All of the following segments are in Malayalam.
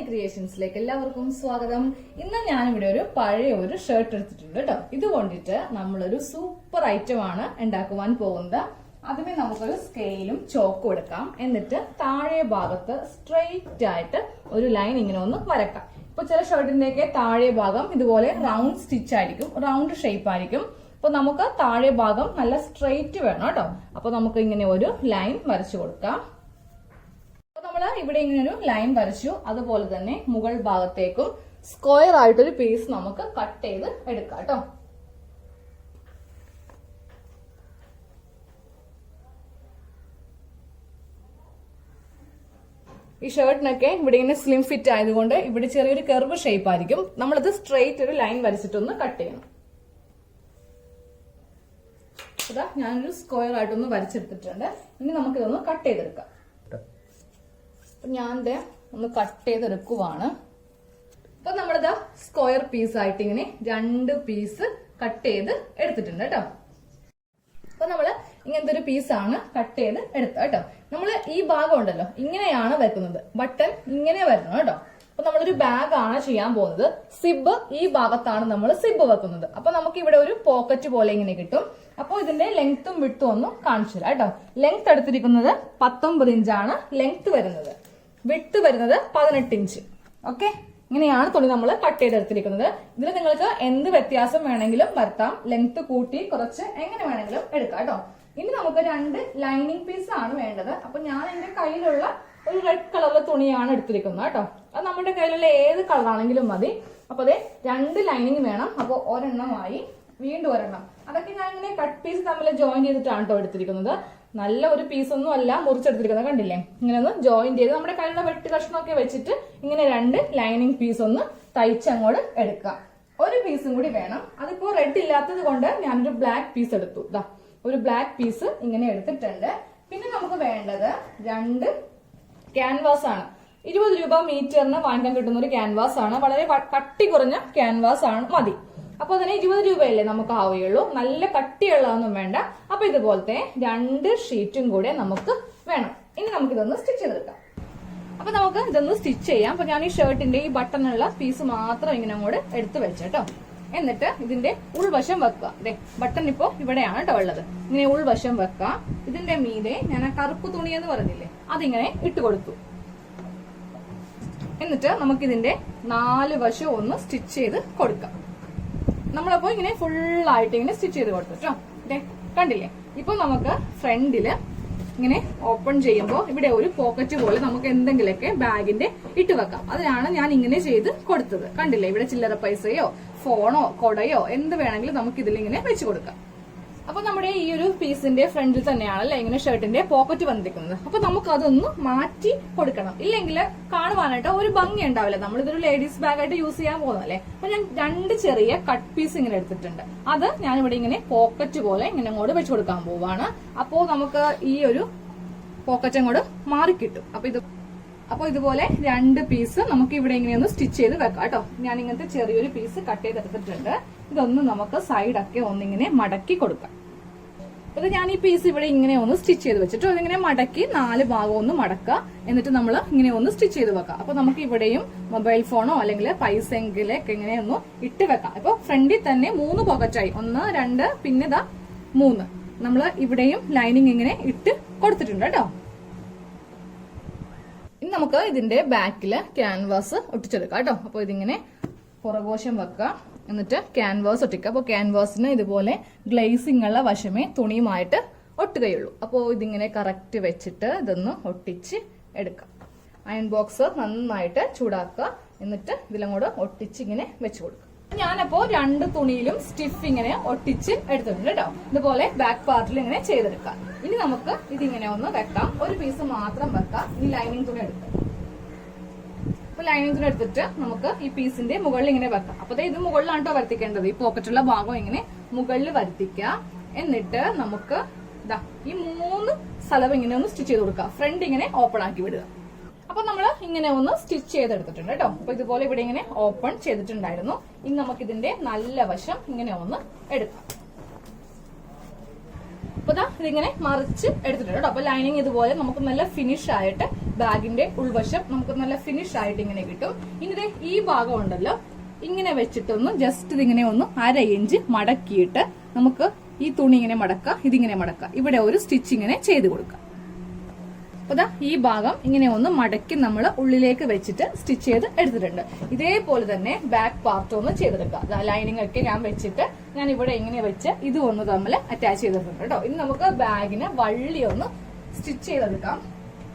ക്രിയേഷൻസിലേക്ക് എല്ലാവർക്കും സ്വാഗതം. ഇന്ന് ഞാനിവിടെ ഒരു പഴയ ഒരു ഷർട്ട് എടുത്തിട്ടുണ്ട് കേട്ടോ. ഇത് കൊണ്ടിട്ട് നമ്മളൊരു സൂപ്പർ ഐറ്റം ആണ് ഉണ്ടാക്കുവാൻ പോകുന്നത്. ആദ്യമേ നമുക്കൊരു സ്കെയിലും ചോക്കും എടുക്കാം. എന്നിട്ട് താഴെ ഭാഗത്ത് സ്ട്രെയിറ്റ് ആയിട്ട് ഒരു ലൈൻ ഇങ്ങനെ ഒന്ന് വരക്കാം. ഇപ്പൊ ചില ഷർട്ടിന്റെയൊക്കെ താഴെ ഭാഗം ഇതുപോലെ റൗണ്ട് സ്റ്റിച്ച് ആയിരിക്കും, റൗണ്ട് ഷേപ്പ് ആയിരിക്കും. അപ്പൊ നമുക്ക് താഴെ ഭാഗം നല്ല സ്ട്രെയിറ്റ് വേണം കേട്ടോ. അപ്പൊ നമുക്ക് ഇങ്ങനെ ഒരു ലൈൻ വരച്ചു കൊടുക്കാം. നമ്മള് ഇവിടെ ഇങ്ങനെ ഒരു ലൈൻ വരച്ചു. അതുപോലെ തന്നെ മുകൾ ഭാഗത്തേക്കും സ്ക്വയർ ആയിട്ടൊരു പീസ് നമുക്ക് കട്ട് ചെയ്ത് എടുക്കാം കേട്ടോ. ഈ ഷർട്ടിനൊക്കെ ഇവിടെ ഇങ്ങനെ സ്ലിം ഫിറ്റ് ആയതുകൊണ്ട് ഇവിടെ ചെറിയൊരു കർവ് ഷേപ്പ് ആയിരിക്കും. നമ്മളത് സ്ട്രെയിറ്റ് ഒരു ലൈൻ വരച്ചിട്ടൊന്ന് കട്ട് ചെയ്യണം. അതാ ഞാനൊരു സ്ക്വയർ ആയിട്ടൊന്ന് വരച്ചെടുത്തിട്ടുണ്ട്. ഇനി നമുക്കിതൊന്ന് കട്ട് ചെയ്തെടുക്കാം. ഞാൻ ഒന്ന് കട്ട് ചെയ്തെടുക്കുവാണ്. അപ്പൊ നമ്മളിത് സ്ക്വയർ പീസ് ആയിട്ട് ഇങ്ങനെ 2 പീസ് കട്ട് ചെയ്ത് എടുത്തിട്ടുണ്ട് കേട്ടോ. അപ്പൊ നമ്മള് ഇങ്ങനത്തെ ഒരു പീസാണ് കട്ട് ചെയ്ത് എടുത്തത് കേട്ടോ. നമ്മള് ഈ ഭാഗം ഉണ്ടല്ലോ ഇങ്ങനെയാണ് വെക്കുന്നത്, ബട്ടൺ ഇങ്ങനെ വരുന്നത് കേട്ടോ. അപ്പൊ നമ്മളൊരു ബാഗ് ആണ് ചെയ്യാൻ പോകുന്നത്. സിബ് ഈ ഭാഗത്താണ് നമ്മൾ സിബ് വെക്കുന്നത്. അപ്പൊ നമുക്ക് ഇവിടെ ഒരു പോക്കറ്റ് പോലെ ഇങ്ങനെ കിട്ടും. അപ്പൊ ഇതിന്റെ ലെങ്ത്തും വിട്ടും ഒന്നും കാണിച്ചു തരാം കേട്ടോ. ലെങ്ത് എടുത്തിരിക്കുന്നത് 19 ഇഞ്ചാണ് ലെങ്ത് വരുന്നത്. വിട്ട് വരുന്നത് 18 ഇഞ്ച്. ഓക്കെ, ഇങ്ങനെയാണ് തുണി നമ്മൾ കട്ട് ചെയ്തെടുത്തിരിക്കുന്നത്. ഇതിൽ നിങ്ങൾക്ക് എന്ത് വ്യത്യാസം വേണമെങ്കിലും വരുത്താം. ലെങ്ത് കൂട്ടി കുറച്ച് എങ്ങനെ വേണമെങ്കിലും എടുക്കാം കേട്ടോ. ഇനി നമുക്ക് 2 ലൈനിങ് പീസ് ആണ് വേണ്ടത്. അപ്പൊ ഞാൻ എന്റെ കയ്യിലുള്ള ഒരു റെഡ് കളറിലെ തുണിയാണ് എടുത്തിരിക്കുന്നത് കേട്ടോ. അത് നമ്മുടെ കയ്യിലുള്ള ഏത് കളറാണെങ്കിലും മതി. അപ്പൊ അതെ 2 ലൈനിങ് വേണം. അപ്പൊ ഒരെണ്ണമായി, വീണ്ടും ഒരെണ്ണം. അതൊക്കെ ഞാൻ ഇങ്ങനെ കട്ട് പീസ് തമ്മിൽ ജോയിൻ ചെയ്തിട്ടാണ് കേട്ടോ എടുത്തിരിക്കുന്നത്. നല്ല ഒരു പീസൊന്നും അല്ല മുറിച്ചെടുത്തിരിക്കുന്നത്, കണ്ടില്ലേ? ഇങ്ങനെ ഒന്ന് ജോയിൻ ചെയ്ത് നമ്മുടെ കയ്യിലുള്ള വെട്ട് കഷ്ണമൊക്കെ വെച്ചിട്ട് ഇങ്ങനെ 2 ലൈനിങ് പീസ് ഒന്ന് തയ്ച്ചങ്ങോട്ട് എടുക്കാം. ഒരു പീസും കൂടി വേണം. അതിപ്പോ റെഡ് ഇല്ലാത്തത് കൊണ്ട് ഞാനൊരു ബ്ലാക്ക് പീസ് എടുത്തു. ഇതാ ഒരു ബ്ലാക്ക് പീസ് ഇങ്ങനെ എടുത്തിട്ടുണ്ട്. പിന്നെ നമുക്ക് വേണ്ടത് 2 ക്യാൻവാസ് ആണ്. 20 രൂപ മീറ്ററിന് വാങ്ങിക്കാൻ കിട്ടുന്ന ഒരു ക്യാൻവാസ് ആണ്. വളരെ കട്ടി കുറഞ്ഞ ക്യാൻവാസ് ആണ് മതി. അപ്പൊ അതിന് 20 രൂപയല്ലേ നമുക്ക് ആവുകയുള്ളൂ. നല്ല കട്ടിയുള്ളതൊന്നും വേണ്ട. അപ്പൊ ഇതുപോലത്തെ 2 ഷീറ്റും കൂടെ നമുക്ക് വേണം. ഇനി നമുക്കിതൊന്ന് സ്റ്റിച്ച് ചെയ്തെടുക്കാം. അപ്പൊ നമുക്ക് ഇതൊന്ന് സ്റ്റിച്ച് ചെയ്യാം. അപ്പൊ ഞാൻ ഈ ഷർട്ടിന്റെ ഈ ബട്ടണുള്ള പീസ് മാത്രം ഇങ്ങനെ അങ്ങോട്ട് എടുത്തു വെച്ചേട്ടോ. എന്നിട്ട് ഇതിന്റെ ഉൾവശം വെക്കുക. അതെ, ബട്ടൺ ഇപ്പോ ഇവിടെയാണ് കേട്ടോ ഉള്ളത്. ഇങ്ങനെ ഉൾവശം വെക്കുക. ഇതിന്റെ മീതെ ഞാൻ ആ കറുപ്പ് തുണി എന്ന് പറഞ്ഞില്ലേ, അതിങ്ങനെ ഇട്ട് കൊടുത്തു. എന്നിട്ട് നമുക്കിതിന്റെ 4 വശവും ഒന്ന് സ്റ്റിച്ച് ചെയ്ത് കൊടുക്കാം. നമ്മളപ്പോ ഇങ്ങനെ ഫുള്ളായിട്ട് ഇങ്ങനെ സ്റ്റിച്ച് ചെയ്ത് കൊടുത്തു കേട്ടോ. അതെ, കണ്ടില്ലേ? ഇപ്പൊ നമുക്ക് ഫ്രണ്ടില് ഇങ്ങനെ ഓപ്പൺ ചെയ്യുമ്പോൾ ഇവിടെ ഒരു പോക്കറ്റ് പോലെ നമുക്ക് എന്തെങ്കിലുമൊക്കെ ബാഗിന്റെ ഇട്ട് വെക്കാം. അതിനാണ് ഞാൻ ഇങ്ങനെ ചെയ്ത് കൊടുത്തത്. കണ്ടില്ലേ? ഇവിടെ ചില്ലറ പൈസയോ ഫോണോ കൊടയോ എന്ത് വേണമെങ്കിലും നമുക്ക് ഇതിലിങ്ങനെ വെച്ച് കൊടുക്കാം. അപ്പൊ നമ്മുടെ ഈ ഒരു പീസിന്റെ ഫ്രണ്ടിൽ തന്നെയാണല്ലേ ഇങ്ങനെ ഷർട്ടിന്റെ പോക്കറ്റ് വന്നിരിക്കുന്നത്. അപ്പൊ നമുക്ക് അതൊന്ന് മാറ്റി കൊടുക്കണം. ഇല്ലെങ്കിൽ കാണുവാനായിട്ട് ഒരു ഭംഗി ഉണ്ടാവില്ല. നമ്മളിതൊരു ലേഡീസ് ബാഗായിട്ട് യൂസ് ചെയ്യാൻ പോകുന്നതല്ലേ. അപ്പൊ ഞാൻ 2 ചെറിയ കട്ട് പീസ് ഇങ്ങനെ എടുത്തിട്ടുണ്ട്. അത് ഞാനിവിടെ ഇങ്ങനെ പോക്കറ്റ് പോലെ ഇങ്ങനെ അങ്ങോട്ട് വെച്ച് കൊടുക്കാൻ പോവാണ്. അപ്പോ നമുക്ക് ഈ ഒരു പോക്കറ്റ് അങ്ങോട്ട് മാറിക്കിട്ടും. അപ്പൊ ഇതുപോലെ 2 പീസ് നമുക്ക് ഇവിടെ ഇങ്ങനെയൊന്ന് സ്റ്റിച്ച് ചെയ്ത് വെക്കാം കേട്ടോ. ഞാൻ ഇങ്ങനത്തെ ചെറിയൊരു പീസ് കട്ട് ചെയ്തെടുത്തിട്ടുണ്ട്. ഇതൊന്ന് നമുക്ക് സൈഡൊക്കെ ഒന്നിങ്ങനെ മടക്കി കൊടുക്കാം. ഇത് ഞാൻ ഈ പീസ് ഇവിടെ ഇങ്ങനെ ഒന്ന് സ്റ്റിച്ച് ചെയ്ത് വെച്ചിട്ട് അതിങ്ങനെ മടക്കി 4 ഭാഗം ഒന്ന് മടക്കുക. എന്നിട്ട് നമ്മൾ ഇങ്ങനെ ഒന്ന് സ്റ്റിച്ച് ചെയ്ത് വെക്കാം. അപ്പൊ നമുക്ക് ഇവിടെയും മൊബൈൽ ഫോണോ അല്ലെങ്കിൽ പൈസെങ്കിലൊക്കെ ഇങ്ങനെ ഒന്ന് ഇട്ട് വെക്കാം. ഇപ്പൊ ഫ്രണ്ടിൽ തന്നെ 3 പോക്കറ്റായി. 1 2 പിന്നെ 3. നമ്മൾ ഇവിടെയും ലൈനിങ് ഇങ്ങനെ ഇട്ട് കൊടുത്തിട്ടുണ്ട് കേട്ടോ. ഇനി നമുക്ക് ഇതിന്റെ ബാക്കില് ക്യാൻവാസ് ഒട്ടിച്ചെടുക്കാം കേട്ടോ. അപ്പൊ ഇതിങ്ങനെ പുറകോശം വെക്കുക. എന്നിട്ട് ക്യാൻവാസ് ഒട്ടിക്കുക. അപ്പോൾ ക്യാൻവാസിന് ഇതുപോലെ ഗ്ലേസിംഗ് ഉള്ള വശമേ തുണിയുമായിട്ട് ഒട്ടുകയുള്ളൂ. അപ്പോൾ ഇതിങ്ങനെ കറക്റ്റ് വെച്ചിട്ട് ഇതൊന്ന് ഒട്ടിച്ച് എടുക്കാം. അയൺ ബോക്സ് നന്നായിട്ട് ചൂടാക്കുക. എന്നിട്ട് ഇതിലങ്ങോട്ട് ഒട്ടിച്ച് ഇങ്ങനെ വെച്ച് കൊടുക്കുക. ഞാനപ്പോ 2 തുണിയിലും സ്റ്റിഫ് ഇങ്ങനെ ഒട്ടിച്ച് എടുത്തിട്ടുണ്ട് കേട്ടോ. ഇതുപോലെ ബാക്ക് പാർട്ടിൽ ഇങ്ങനെ ചെയ്തെടുക്കാം. ഇനി നമുക്ക് ഇതിങ്ങനെ ഒന്ന് വെക്കാം. ഒരു പീസ് മാത്രം വെക്കാം. ഈ ലൈനിങ് തുണി എടുക്കാം. ലൈനിങ് തുണി എടുത്തിട്ട് നമുക്ക് ഈ പീസിന്റെ മുകളിൽ ഇങ്ങനെ വെക്കാം. അപ്പൊ ഇത് മുകളിലാണ് കേട്ടോ വരുത്തിക്കേണ്ടത്. ഈ പോക്കറ്റുള്ള ഭാഗം ഇങ്ങനെ മുകളിൽ വരുത്തിക്കുക. എന്നിട്ട് നമുക്ക് ഈ 3 സ്ഥലം ഇങ്ങനെ ഒന്ന് സ്റ്റിച്ച് ചെയ്ത് കൊടുക്കുക. ഫ്രണ്ട് ഇങ്ങനെ ഓപ്പൺ ആക്കി വിടുക. അപ്പൊ നമ്മൾ ഇങ്ങനെ ഒന്ന് സ്റ്റിച്ച് ചെയ്തെടുത്തിട്ടുണ്ട് കേട്ടോ. അപ്പൊ ഇതുപോലെ ഇവിടെ ഇങ്ങനെ ഓപ്പൺ ചെയ്തിട്ടുണ്ടായിരുന്നു. ഇനി നമുക്ക് ഇതിന്റെ നല്ല വശം ഇങ്ങനെ ഒന്ന് എടുക്കാം. അപ്പൊ ഇതിങ്ങനെ മറിച്ച് എടുത്തിട്ടുണ്ട് കേട്ടോ. അപ്പൊ ലൈനിങ് ഇതുപോലെ നമുക്ക് നല്ല ഫിനിഷ് ആയിട്ട് ബാഗിന്റെ ഉൾവശം നമുക്ക് നല്ല ഫിനിഷ് ആയിട്ട് ഇങ്ങനെ കിട്ടും. ഇനി ഈ ഭാഗം ഉണ്ടല്ലോ ഇങ്ങനെ വെച്ചിട്ടൊന്ന് ജസ്റ്റ് ഇതിങ്ങനെ ഒന്ന് 1/2 ഇഞ്ച് മടക്കിയിട്ട് നമുക്ക് ഈ തുണി ഇങ്ങനെ മടക്കാം, ഇതിങ്ങനെ മടക്കാം, ഇവിടെ ഒരു സ്റ്റിച്ച് ഇങ്ങനെ ചെയ്ത് കൊടുക്കാം. അപ്പൊ ഈ ഭാഗം ഇങ്ങനെ ഒന്ന് മടക്കി നമ്മൾ ഉള്ളിലേക്ക് വെച്ചിട്ട് സ്റ്റിച്ച് ചെയ്ത് എടുത്തിട്ടുണ്ട്. ഇതേപോലെ തന്നെ ബാക്ക് പാർട്ട് ഒന്ന് ചെയ്തെടുക്കുക. ലൈനിങ് ഒക്കെ ഞാൻ വെച്ചിട്ട് ഞാൻ ഇവിടെ ഇങ്ങനെ വെച്ച് ഇത് ഒന്ന് തമ്മിൽ അറ്റാച്ച് ചെയ്തിട്ടുണ്ട് കേട്ടോ. ഇനി നമുക്ക് ബാഗിന് വള്ളി ഒന്ന് സ്റ്റിച്ച് ചെയ്തെടുക്കാം.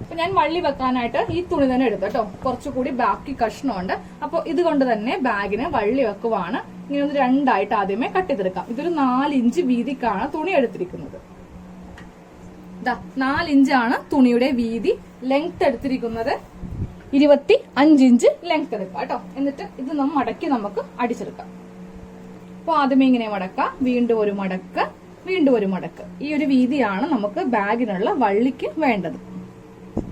അപ്പൊ ഞാൻ വള്ളി വെക്കാനായിട്ട് ഈ തുണി തന്നെ എടുത്തു കേട്ടോ. കുറച്ചുകൂടി ബാക്കി കഷ്ണമുണ്ട്. അപ്പൊ ഇതുകൊണ്ട് തന്നെ ബാഗിന് വള്ളി വെക്കുവാണ്. ഇങ്ങനെ ഒന്ന് 2ആയിട്ട് ആദ്യമേ കട്ട് ചെയ്തെടുക്കാം. ഇതൊരു 4 ഇഞ്ച് വീതിക്കാണ് തുണി എടുത്തിരിക്കുന്നത്. 4 ഇഞ്ചാണ് തുണിയുടെ വീതി. ലെങ്ത് എടുത്തിരിക്കുന്നത് 25 ഇഞ്ച് ലെങ്ത് എടുക്കാം കേട്ടോ. എന്നിട്ട് ഇത് മടക്കി നമുക്ക് അടിച്ചെടുക്കാം. അപ്പൊ ആദ്യമേ ഇങ്ങനെ മടക്കാം, വീണ്ടും ഒരു മടക്ക്, വീണ്ടും ഒരു മടക്ക്. ഈ ഒരു വീതിയാണ് നമുക്ക് ബാഗിനുള്ള വള്ളിക്ക് വേണ്ടത്.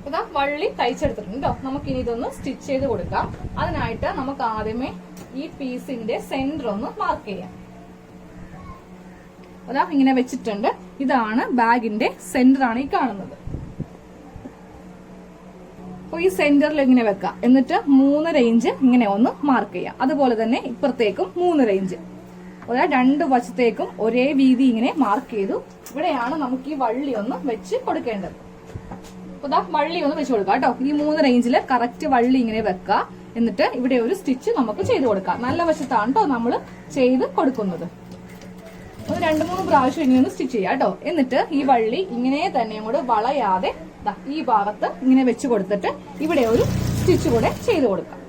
അപ്പൊ വള്ളി തയ്ച്ചെടുത്തിട്ടുണ്ട് കേട്ടോ. നമുക്ക് ഇനി ഇതൊന്ന് സ്റ്റിച്ച് ചെയ്ത് കൊടുക്കാം. അതിനായിട്ട് നമുക്ക് ആദ്യമേ ഈ പീസിന്റെ സെന്റർ ഒന്ന് മാർക്ക് ചെയ്യാം. ഇങ്ങനെ വെച്ചിട്ടുണ്ട്. ഇതാണ് ബാഗിന്റെ സെന്റർ ആണ് ഈ കാണുന്നത്. അപ്പൊ ഈ സെന്ററിൽ ഇങ്ങനെ വെക്കാം. എന്നിട്ട് 3.5 ഇഞ്ച് ഇങ്ങനെ ഒന്ന് മാർക്ക് ചെയ്യാം. അതുപോലെ തന്നെ ഇപ്പുറത്തേക്കും 3.5 ഇഞ്ച്. 2 വശത്തേക്കും ഒരേ വീതി ഇങ്ങനെ മാർക്ക് ചെയ്തു. ഇവിടെയാണ് നമുക്ക് ഈ വള്ളി ഒന്ന് വെച്ച് കൊടുക്കേണ്ടത്. അപ്പൊ വള്ളി ഒന്ന് വെച്ച് കൊടുക്കാം കേട്ടോ. ഈ 3.5 ഇഞ്ചില് കറക്റ്റ് വള്ളി ഇങ്ങനെ വെക്കുക. എന്നിട്ട് ഇവിടെ ഒരു സ്റ്റിച്ച് നമുക്ക് ചെയ്ത് കൊടുക്കാം. നല്ല വശത്താണ് കേട്ടോ നമ്മൾ ചെയ്ത് കൊടുക്കുന്നത്. 2-3 പ്രാവശ്യം ഇങ്ങനെ സ്റ്റിച്ച് ചെയ്യാം കേട്ടോ. എന്നിട്ട് ഈ വള്ളി ഇങ്ങനെ തന്നെ അങ്ങോട്ട് വളയാതെ ഈ ഭാഗത്ത് ഇങ്ങനെ വെച്ച് കൊടുത്തിട്ട് ഇവിടെ ഒരു സ്റ്റിച്ച് കൂടെ ചെയ്ത് കൊടുക്കാം.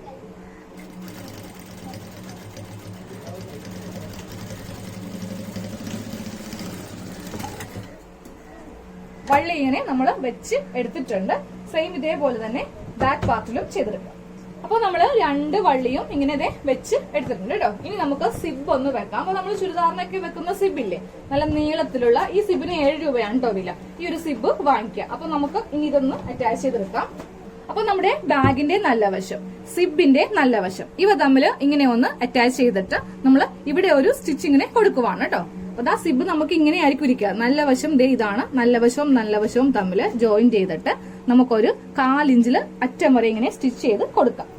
വള്ളി ഇങ്ങനെ നമ്മൾ വെച്ച് എടുത്തിട്ടുണ്ട്. സെയിം ഇതേപോലെ തന്നെ ബാക്ക് പാർട്ടിലും ചെയ്തെടുക്കാം. അപ്പൊ നമ്മള് 2 വള്ളിയും ഇങ്ങനെ വെച്ച് എടുത്തിട്ടുണ്ട് കേട്ടോ. ഇനി നമുക്ക് സിബ് ഒന്ന് വെക്കാം. അപ്പൊ നമ്മൾ ചുരിദാറിനൊക്കെ വെക്കുന്ന സിബില്ലേ, നല്ല നീളത്തിലുള്ള ഈ സിബിന് 7 രൂപയാണ് കേട്ടോ വില. ഈ ഒരു സിബ് വാങ്ങിക്കാം. അപ്പൊ നമുക്ക് ഇനി ഇതൊന്ന് അറ്റാച്ച് ചെയ്തെടുക്കാം. അപ്പൊ നമ്മുടെ ബാഗിന്റെ നല്ല വശം, സിബിന്റെ നല്ല വശം, ഇവ തമ്മിൽ ഇങ്ങനെ ഒന്ന് അറ്റാച്ച് ചെയ്തിട്ട് നമ്മൾ ഇവിടെ ഒരു സ്റ്റിച്ച് ഇങ്ങനെ കൊടുക്കുവാണ് കേട്ടോ. അപ്പൊ സിബ് നമുക്ക് ഇങ്ങനെ ആയിരിക്കും ഇരിക്കുക. നല്ല വശം ഇതാണ്. നല്ല വശവും തമ്മിൽ ജോയിൻ ചെയ്തിട്ട് നമുക്കൊരു 1/4 ഇഞ്ചില് അറ്റം വരെ ഇങ്ങനെ സ്റ്റിച്ച് ചെയ്ത് കൊടുക്കാം.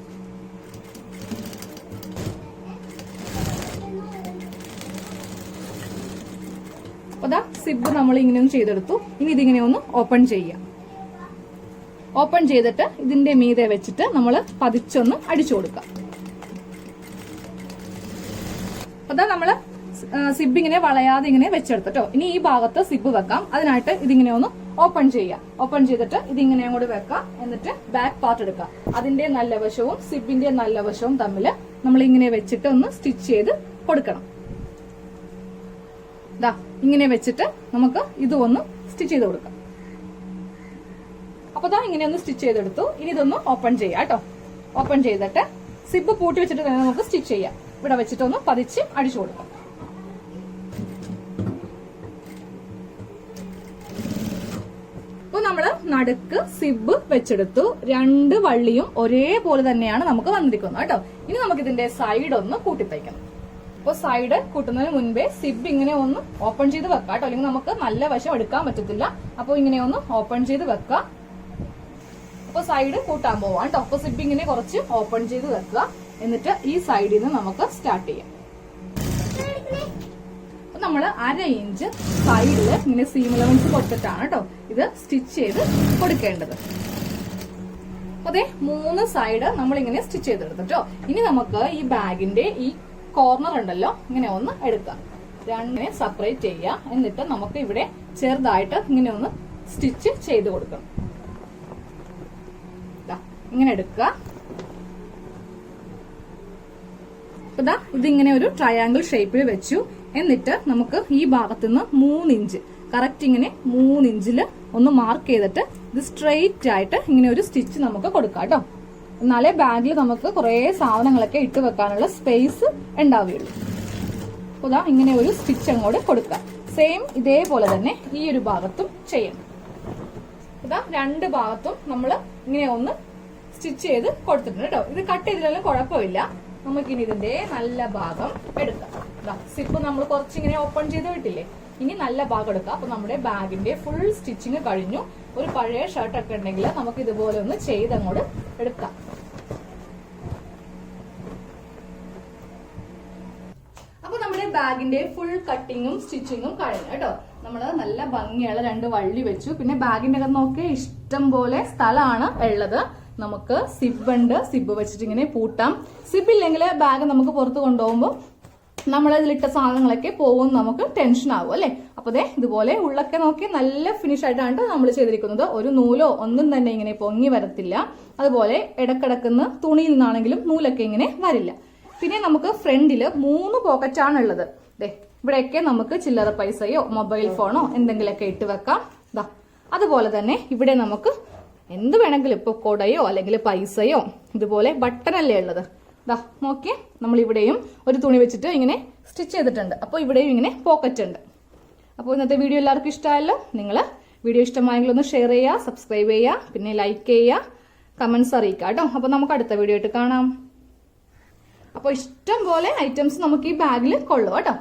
അപ്പൊ സിബ് നമ്മൾ ഇങ്ങനെ ഒന്ന് ചെയ്തെടുത്തു. ഇനി ഇതിങ്ങനെ ഒന്ന് ഓപ്പൺ ചെയ്യാം. ഓപ്പൺ ചെയ്തിട്ട് ഇതിന്റെ മീതെ വെച്ചിട്ട് നമ്മൾ പതിച്ചൊന്ന് അടിച്ചു കൊടുക്കാം. അതാ നമ്മള് സിബ് ഇങ്ങനെ വളയാതെ ഇങ്ങനെ വെച്ചെടുത്തോ. ഇനി ഈ ഭാഗത്ത് സിബ് വെക്കാം. അതിനായിട്ട് ഇതിങ്ങനെ ഒന്ന് ഓപ്പൺ ചെയ്യാം. ഓപ്പൺ ചെയ്തിട്ട് ഇതിങ്ങനെ അങ്ങോട്ട് വെക്കാം. എന്നിട്ട് ബാക്ക് പാർട്ട് എടുക്കാം. അതിന്റെ നല്ല വശവും സിബിന്റെ നല്ല വശവും തമ്മിൽ നമ്മൾ ഇങ്ങനെ വെച്ചിട്ട് ഒന്ന് സ്റ്റിച്ച് ചെയ്ത് കൊടുക്കണം. ഇങ്ങനെ വെച്ചിട്ട് നമുക്ക് ഇതും ഒന്ന് സ്റ്റിച്ച് ചെയ്ത് കൊടുക്കാം. അപ്പൊ ഇങ്ങനെ ഒന്ന് സ്റ്റിച്ച് ചെയ്തെടുത്തു. ഇനി ഇതൊന്ന് ഓപ്പൺ ചെയ്യാം കേട്ടോ. ഓപ്പൺ ചെയ്തിട്ട് സിബ് പൂട്ടി വെച്ചിട്ട് തന്നെ നമുക്ക് സ്റ്റിച്ച് ചെയ്യാം. ഇവിടെ വെച്ചിട്ടൊന്ന് പതിച്ച് അടിച്ചു കൊടുക്കാം. അപ്പൊ നമ്മള് നടുക്ക് സിബ് വെച്ചെടുത്തു. 2 വള്ളിയും ഒരേപോലെ തന്നെയാണ് നമുക്ക് വന്നിരിക്കുന്നത് കേട്ടോ. ഇനി നമുക്ക് ഇതിന്റെ സൈഡ് ഒന്ന് കൂട്ടിത്തയ്ക്കണം. അപ്പൊ സൈഡ് കൂട്ടുന്നതിന് മുൻപേ സിബ് ഇങ്ങനെ ഒന്ന് ഓപ്പൺ ചെയ്ത് വെക്കാം കേട്ടോ. അല്ലെങ്കിൽ നമുക്ക് നല്ല വശം എടുക്കാൻ പറ്റത്തില്ല. അപ്പൊ ഇങ്ങനെ ഒന്ന് ഓപ്പൺ ചെയ്ത് വെക്കാം. അപ്പൊ സൈഡ് കൂട്ടാൻ പോവാം കേട്ടോ. അപ്പൊ സിബ് ഇങ്ങനെ കുറച്ച് ഓപ്പൺ ചെയ്ത് വെക്കുക. എന്നിട്ട് ഈ സൈഡിൽ നിന്ന് നമുക്ക് സ്റ്റാർട്ട് ചെയ്യാം. അപ്പൊ നമ്മള് 1/2 ഇഞ്ച് സൈഡില് ഇങ്ങനെ സീം അലവൻസ് കൊടുത്തിട്ടാണ് കേട്ടോ ഇത് സ്റ്റിച്ച് ചെയ്ത് കൊടുക്കേണ്ടത്. അതെ 3 സൈഡ് നമ്മളിങ്ങനെ സ്റ്റിച്ച് ചെയ്തെടുത്തിട്ടോ. ഇനി നമുക്ക് ഈ ബാഗിന്റെ ഈ കോർണർ ഉണ്ടല്ലോ ഇങ്ങനെ ഒന്ന് എടുക്കാം. 2 സെപ്പറേറ്റ് ചെയ്യാം. എന്നിട്ട് നമുക്ക് ഇവിടെ ചെറുതായിട്ട് ഇങ്ങനെ ഒന്ന് സ്റ്റിച്ച് ചെയ്ത് കൊടുക്കണം. ഇങ്ങനെ എടുക്കുക. ഇതിങ്ങനെ ഒരു ട്രയാങ്കിൾ ഷേപ്പിൽ വെച്ചു. എന്നിട്ട് നമുക്ക് ഈ ഭാഗത്തുനിന്ന് 3 ഇഞ്ച് കറക്റ്റ് ഇങ്ങനെ 3 ഇഞ്ചില് ഒന്ന് മാർക്ക് ചെയ്തിട്ട് ഇത് സ്ട്രെയിറ്റ് ആയിട്ട് ഇങ്ങനെ ഒരു സ്റ്റിച്ച് നമുക്ക് കൊടുക്കാം കേട്ടോ. എന്നാലേ ബാഗിൽ നമുക്ക് കുറെ സാധനങ്ങളൊക്കെ ഇട്ട് വെക്കാനുള്ള സ്പേസ് ഉണ്ടാവുകയുള്ളൂ. അപ്പൊ ഇങ്ങനെ ഒരു സ്റ്റിച്ച് അങ്ങോട്ട് കൊടുക്കാം. സെയിം ഇതേപോലെ തന്നെ ഈ ഒരു ഭാഗത്തും ചെയ്യണം. 2 ഭാഗത്തും നമ്മൾ ഇങ്ങനെ ഒന്ന് സ്റ്റിച്ച് ചെയ്ത് കൊടുത്തിട്ടുണ്ട് കേട്ടോ. ഇത് കട്ട് ചെയ്തിട്ടാലും കുഴപ്പമില്ല. നമുക്കിനി ഇതിന്റെ നല്ല ഭാഗം എടുക്കാം. സിപ്പ് നമ്മൾ കുറച്ചിങ്ങനെ ഓപ്പൺ ചെയ്ത് വിട്ടില്ലേ, ഇനി നല്ല ഭാഗം എടുക്കുക. അപ്പൊ നമ്മുടെ ബാഗിന്റെ ഫുൾ സ്റ്റിച്ചിങ് കഴിഞ്ഞു. ഒരു പഴയ ഷർട്ട് ഒക്കെ ഉണ്ടെങ്കിൽ നമുക്ക് ഇതുപോലെ ഒന്ന് ചെയ്തങ്ങോട്ട് എടുക്കാം. അപ്പൊ നമ്മുടെ ബാഗിന്റെ ഫുൾ കട്ടിങ്ങും സ്റ്റിച്ചിങ്ങും കഴിഞ്ഞു കേട്ടോ. നമ്മള് നല്ല ഭംഗിയുള്ള 2 വള്ളി വെച്ചു. പിന്നെ ബാഗിന്റെ അകത്ത് നോക്കി ഇഷ്ടം പോലെ സ്ഥലമാണ് ഉള്ളത്. നമുക്ക് സിബ് ഉണ്ട്, സിബ് വെച്ചിട്ട് ഇങ്ങനെ പൂട്ടാം. സിബ് ഇല്ലെങ്കിൽ ബാഗ് നമുക്ക് പുറത്ത് കൊണ്ടുപോകുമ്പോൾ നമ്മളതിലിട്ട സാധനങ്ങളൊക്കെ പോകും, നമുക്ക് ടെൻഷൻ ആവും അല്ലെ. അപ്പൊ ദേ ഇതുപോലെ ഉള്ളൊക്കെ നോക്കി നല്ല ഫിനിഷ് ആയിട്ടാണ് നമ്മൾ ചെയ്തിരിക്കുന്നത്. ഒരു നൂലോ ഒന്നും തന്നെ ഇങ്ങനെ പൊങ്ങി വരത്തില്ല. അതുപോലെ ഇടക്കിടക്കുന്ന തുണിയിൽ നിന്നാണെങ്കിലും നൂലൊക്കെ ഇങ്ങനെ വരില്ല. പിന്നെ നമുക്ക് ഫ്രണ്ടില് 3 പോക്കറ്റാണ് ഉള്ളത്. ദേ ഇവിടെയൊക്കെ നമുക്ക് ചില്ലറ പൈസയോ മൊബൈൽ ഫോണോ എന്തെങ്കിലുമൊക്കെ ഇട്ട് വെക്കാം. ദാ അതുപോലെ തന്നെ ഇവിടെ നമുക്ക് എന്ത് വേണമെങ്കിലും, ഇപ്പൊ കൊടയോ അല്ലെങ്കിൽ പൈസയോ, ഇതുപോലെ ബട്ടണല്ലേ ഉള്ളത്. ദാ നോക്കിയേ, നമ്മൾ ഇവിടെയും ഒരു തുണി വെച്ചിട്ട് ഇങ്ങനെ സ്റ്റിച്ച് ചെയ്തിട്ടുണ്ട്. അപ്പോൾ ഇവിടെയും ഇങ്ങനെ പോക്കറ്റ് ഉണ്ട്. അപ്പോൾ ഇന്നത്തെ വീഡിയോ എല്ലാവർക്കും ഇഷ്ടമായല്ലോ. നിങ്ങൾ വീഡിയോ ഇഷ്ടമായെങ്കിൽ ഒന്ന് ഷെയർ ചെയ്യുക, സബ്സ്ക്രൈബ് ചെയ്യുക, പിന്നെ ലൈക്ക് ചെയ്യുക, കമന്റ്സ് അറിയിക്കുക കേട്ടോ. അപ്പോൾ നമുക്ക് അടുത്ത വീഡിയോ ആയിട്ട് കാണാം. അപ്പോൾ ഇഷ്ടം പോലെ ഐറ്റംസ് നമുക്ക് ഈ ബാഗിൽ കൊള്ളും കേട്ടോ.